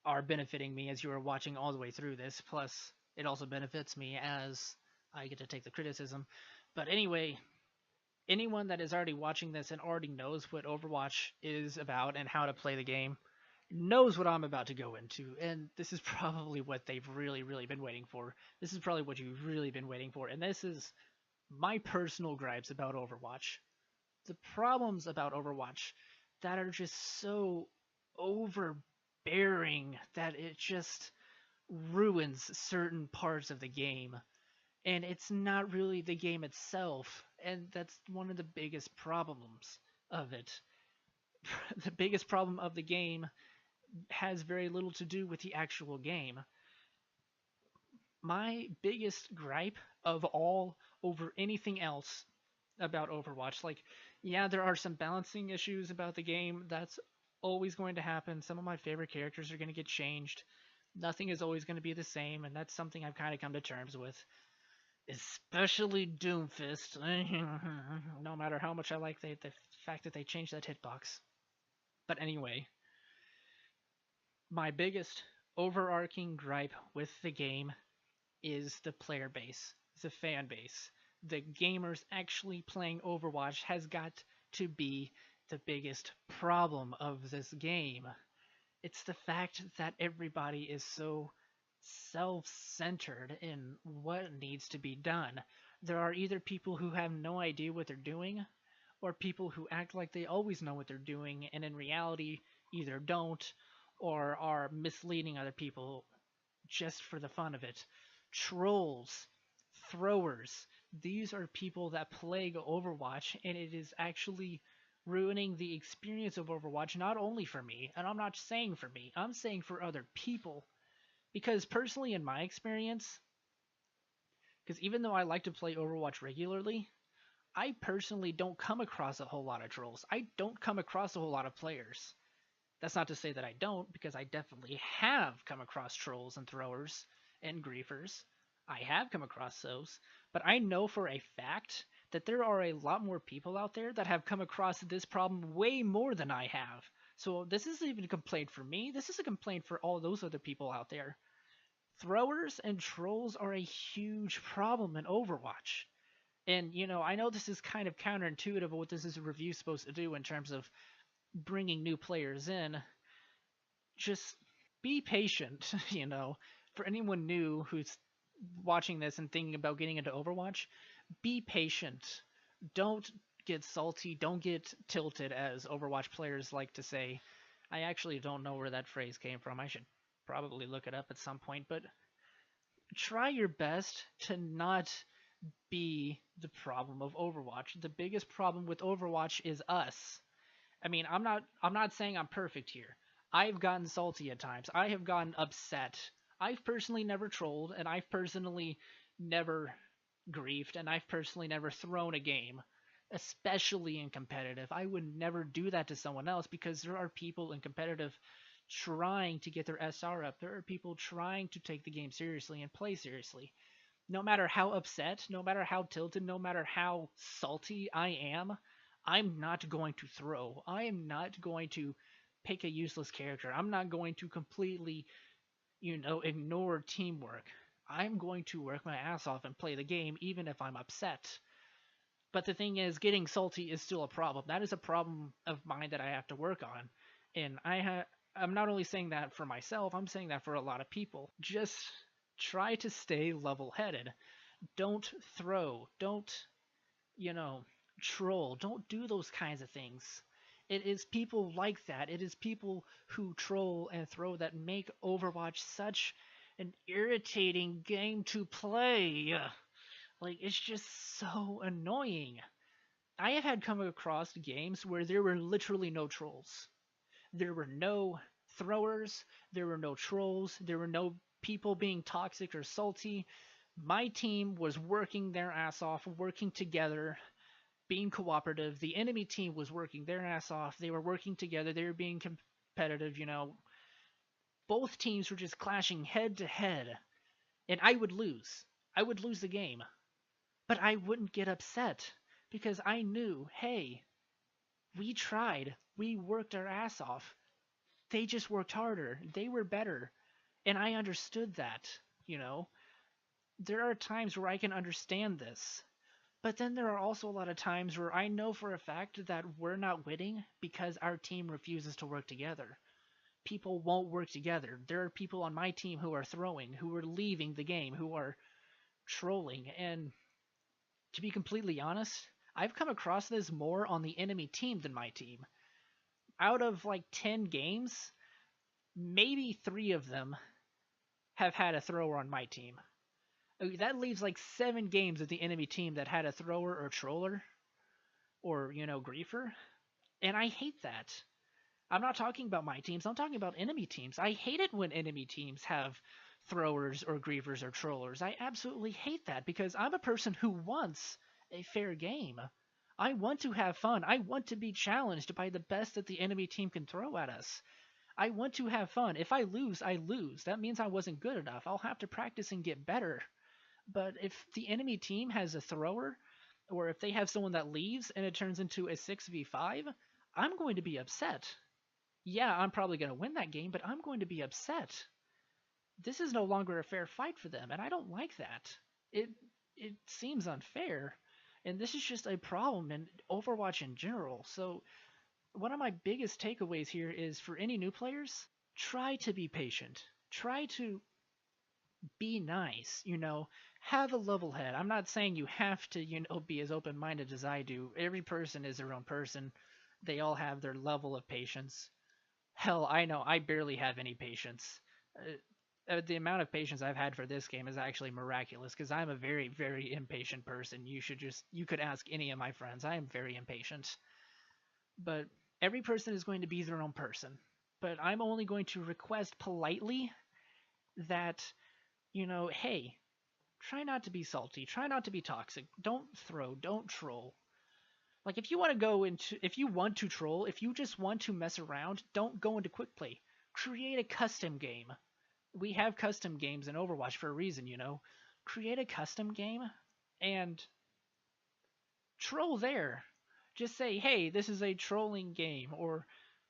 are benefiting me as you are watching all the way through this. Plus, it also benefits me as I get to take the criticism. But anyway, anyone that is already watching this and already knows what Overwatch is about and how to play the game knows what I'm about to go into. And this is probably what they've really, really been waiting for. This is probably what you've really been waiting for. And this is my personal gripes about Overwatch. The problems about Overwatch that are just so overbearing that it just ruins certain parts of the game. And it's not really the game itself, and that's one of the biggest problems of it. The biggest problem of the game has very little to do with the actual game. My biggest gripe of all over anything else about Overwatch, like, yeah, there are some balancing issues about the game. That's always going to happen. Some of my favorite characters are going to get changed. Nothing is always going to be the same, and that's something I've kind of come to terms with. Especially Doomfist. No matter how much I like the fact that they changed that hitbox. But anyway, my biggest overarching gripe with the game is the player base, the fan base. The gamers actually playing Overwatch has got to be the biggest problem of this game. It's the fact that everybody is so self-centered in what needs to be done. There are either people who have no idea what they're doing, or people who act like they always know what they're doing, and in reality either don't, or are misleading other people just for the fun of it. Trolls, throwers, these are people that plague Overwatch, and it is actually ruining the experience of Overwatch, not only for me, and I'm not saying for me, I'm saying for other people. Because personally, in my experience, because even though I like to play Overwatch regularly, I personally don't come across a whole lot of trolls. I don't come across a whole lot of players. That's not to say that I don't, because I definitely have come across trolls and throwers and griefers. I have come across those, but I know for a fact that there are a lot more people out there that have come across this problem way more than I have. So this isn't even a complaint for me, this is a complaint for all those other people out there. Throwers and trolls are a huge problem in Overwatch. And, I know this is kind of counterintuitive of what this is a review supposed to do in terms of bringing new players in. Just be patient, For anyone new who's watching this and thinking about getting into Overwatch, be patient. Don't get salty, don't get tilted, as Overwatch players like to say. I actually don't know where that phrase came from. I should probably look it up at some point, but try your best to not be the problem of Overwatch. The biggest problem with Overwatch is us. I mean, I'm not saying I'm perfect here. I've gotten salty at times. I have gotten upset. I've personally never trolled, and I've personally never griefed, and I've personally never thrown a game, especially in competitive. I would never do that to someone else because there are people in competitive trying to get their SR up. There are people trying to take the game seriously and play seriously. No matter how upset, no matter how tilted, no matter how salty I am, I'm not going to throw. I am not going to pick a useless character. I'm not going to completely, ignore teamwork. I'm going to work my ass off and play the game even if I'm upset. But the thing is, getting salty is still a problem. That is a problem of mine that I have to work on. And I'm not only saying that for myself, I'm saying that for a lot of people. Just try to stay level-headed. Don't throw. Don't, troll. Don't do those kinds of things. It is people like that. It is people who troll and throw that make Overwatch such an irritating game to play. Like, it's just so annoying. I have had come across games where there were literally no trolls. There were no throwers, there were no trolls, there were no people being toxic or salty. My team was working their ass off, working together, being cooperative. The enemy team was working their ass off. They were working together. They were being competitive, you know, both teams were just clashing head to head, and I would lose. I would lose the game. But I wouldn't get upset because I knew, hey, we tried. We worked our ass off. They just worked harder. They were better. And I understood that, you know. There are times where I can understand this. But then there are also a lot of times where I know for a fact that we're not winning because our team refuses to work together. People won't work together. There are people on my team who are throwing, who are leaving the game, who are trolling. And to be completely honest, I've come across this more on the enemy team than my team. Out of like 10 games, maybe 3 of them have had a thrower on my team. That leaves like 7 games of the enemy team that had a thrower or troller or, you know, griefer. And I hate that. I'm not talking about my teams, I'm talking about enemy teams. I hate it when enemy teams have throwers or griefers or trollers. I absolutely hate that because I'm a person who wants a fair game. I want to have fun. I want to be challenged by the best that the enemy team can throw at us. I want to have fun. If I lose, I lose. That means I wasn't good enough. I'll have to practice and get better. But if the enemy team has a thrower, or if they have someone that leaves and it turns into a 6v5, I'm going to be upset. Yeah, I'm probably going to win that game, but I'm going to be upset. This is no longer a fair fight for them, and I don't like that. It it seems unfair, and this is just a problem in Overwatch in general. So one of my biggest takeaways here is for any new players, try to be patient. Try to be nice, you know, have a level head. I'm not saying you have to, you know, be as open-minded as I do. Every person is their own person. They all have their level of patience. Hell, I know I barely have any patience. The amount of patience I've had for this game is actually miraculous because I'm a very, very impatient person. You could ask any of my friends. I am very impatient. But every person is going to be their own person. But I'm only going to request politely that, you know, hey, try not to be salty. Try not to be toxic. Don't throw. Don't troll. Like if you want to troll, if you just want to mess around, don't go into quick play. Create a custom game. We have custom games in Overwatch for a reason, you know. Create a custom game and troll there. Just say, hey, this is a trolling game or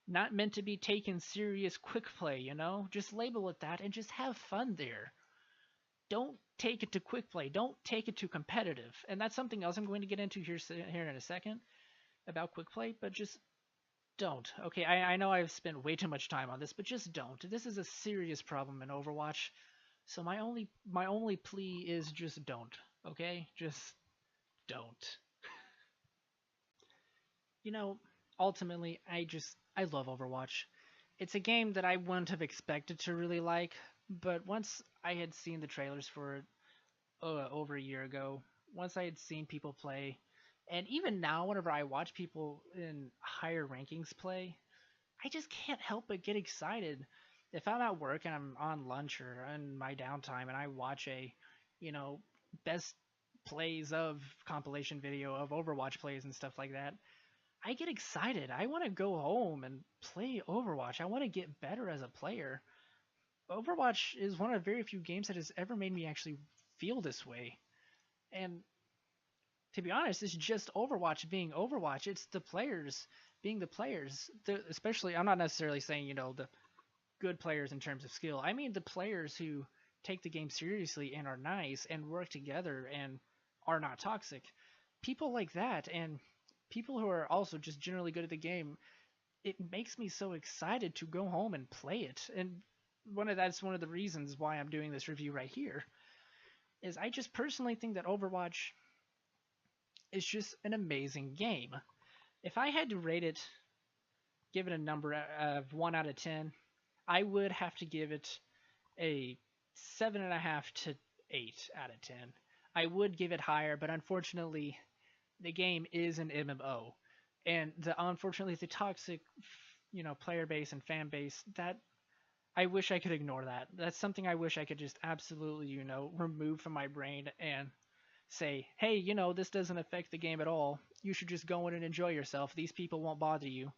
not meant to be taken serious quick play, you know? Just label it that and just have fun there. Don't take it to quick play. Don't take it to competitive. And that's something else I'm going to get into here in a second about quick play, but just don't. Okay, I know I've spent way too much time on this, but just don't. This is a serious problem in Overwatch. So my only plea is just don't. Okay? Just don't. You know, ultimately I love Overwatch. It's a game that I wouldn't have expected to really like, but once I had seen the trailers for it over a year ago, once I had seen people play, and even now whenever I watch people in higher rankings play, I just can't help but get excited. If I'm at work and I'm on lunch or in my downtime and I watch a, you know, best plays of compilation video of Overwatch plays and stuff like that, I get excited. I want to go home and play Overwatch. I want to get better as a player. Overwatch is one of the very few games that has ever made me actually feel this way. And to be honest, it's just Overwatch being Overwatch. It's the players being the players. Especially, I'm not necessarily saying, you know, the good players in terms of skill. I mean the players who take the game seriously and are nice and work together and are not toxic. People like that and people who are also just generally good at the game, it makes me so excited to go home and play it. And that's one of the reasons why I'm doing this review right here. Is I just personally think that Overwatch is just an amazing game. If I had to rate it, give it a number of 1 out of 10, I would have to give it a 7.5 to 8 out of 10. I would give it higher, but unfortunately, the game is an MMO, and unfortunately the toxic, you know, player base and fan base, that I wish I could ignore that. That's something I wish I could just absolutely, you know, remove from my brain and say, hey, you know, this doesn't affect the game at all. You should just go in and enjoy yourself. These people won't bother you.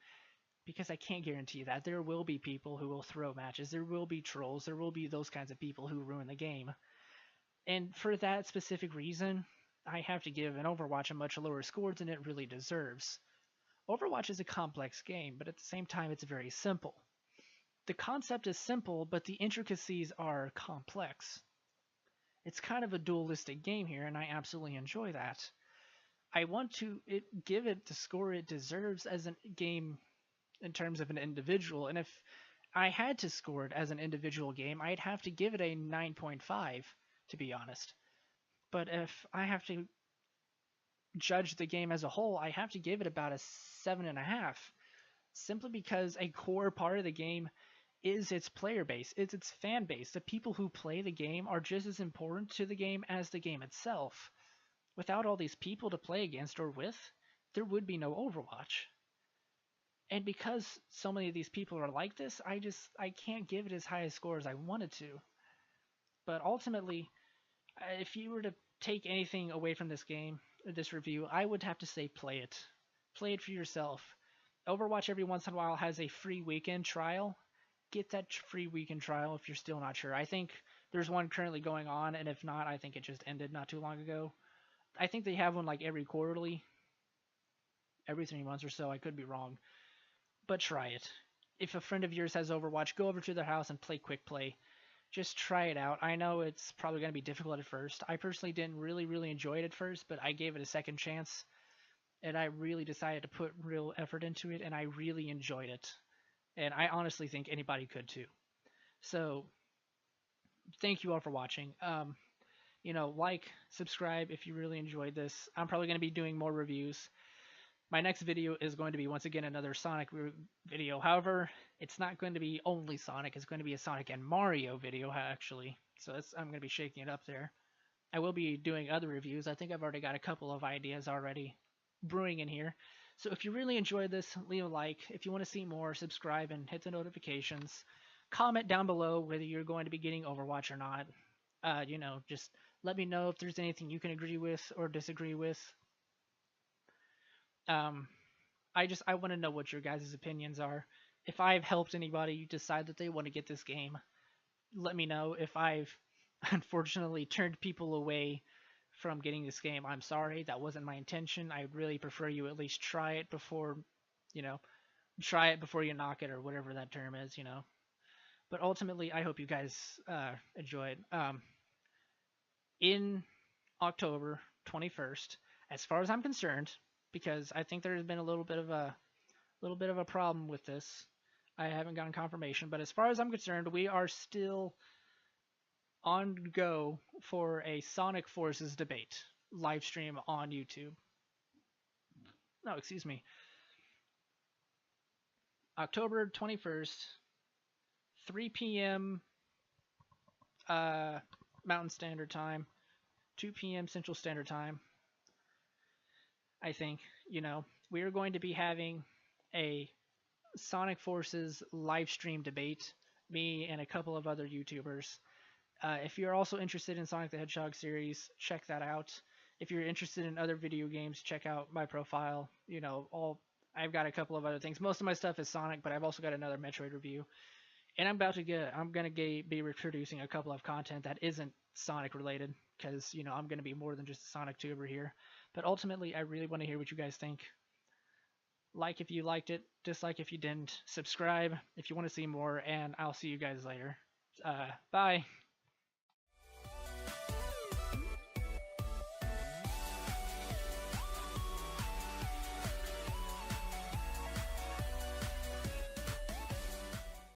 because I can't guarantee that. There will be people who will throw matches, there will be trolls, there will be those kinds of people who ruin the game. And for that specific reason, I have to give an Overwatch a much lower score than it really deserves. Overwatch is a complex game, but at the same time, it's very simple. The concept is simple, but the intricacies are complex. It's kind of a dualistic game here, and I absolutely enjoy that. I want to give it the score it deserves as a game in terms of an individual, and if I had to score it as an individual game, I'd have to give it a 9.5, to be honest. But if I have to judge the game as a whole, I have to give it about a 7.5, simply because a core part of the game is its player base, is its fan base. The people who play the game are just as important to the game as the game itself. Without all these people to play against or with, there would be no Overwatch. And because so many of these people are like this, I can't give it as high a score as I wanted to. But ultimately, if you were to take anything away from this game, this review, I would have to say play it. Play it for yourself. Overwatch every once in a while has a free weekend trial. Get that free weekend trial if you're still not sure. I think there's one currently going on, and if not, I think it just ended not too long ago. I think they have one like every 3 months or so. I could be wrong. But try it. If a friend of yours has Overwatch, go over to their house and play quick play. Just try it out. I know it's probably going to be difficult at first. I personally didn't really enjoy it at first, but I gave it a second chance, and I really decided to put real effort into it, and I really enjoyed it. And I honestly think anybody could too. So, thank you all for watching. Like, subscribe if you really enjoyed this. I'm probably going to be doing more reviews. My next video is going to be, once again, another Sonic video. However, it's not going to be only Sonic. It's going to be a Sonic and Mario video, actually. So I'm going to be shaking it up there. I will be doing other reviews. I think I've already got a couple of ideas already brewing in here. So if you really enjoyed this, leave a like. If you want to see more, subscribe and hit the notifications. Comment down below whether you're going to be getting Overwatch or not. Just let me know if there's anything you can agree with or disagree with. I want to know what your guys' opinions are. If I've helped anybody decide that they want to get this game, let me know. If I've unfortunately turned people away from getting this game, I'm sorry. That wasn't my intention. I would really prefer you at least try it before you knock it, or whatever that term is, But ultimately, I hope you guys enjoyed. In October 21st, as far as I'm concerned, because I think there's been a little bit of a problem with this. I haven't gotten confirmation, but as far as I'm concerned, we are still on go for a Sonic Forces debate live stream on YouTube. No, excuse me. October 21st, 3 p.m. Mountain Standard Time, 2 p.m. Central Standard Time. I think, we are going to be having a Sonic Forces live stream debate, me and a couple of other YouTubers. If you're also interested in Sonic the Hedgehog series, check that out. If you're interested in other video games, check out my profile. I've got a couple of other things. Most of my stuff is Sonic, but I've also got another Metroid review. And I'm going to be producing a couple of content that isn't Sonic related, because, I'm going to be more than just a Sonic tuber here. But ultimately, I really want to hear what you guys think. Like if you liked it, dislike if you didn't, subscribe if you want to see more, and I'll see you guys later. Bye.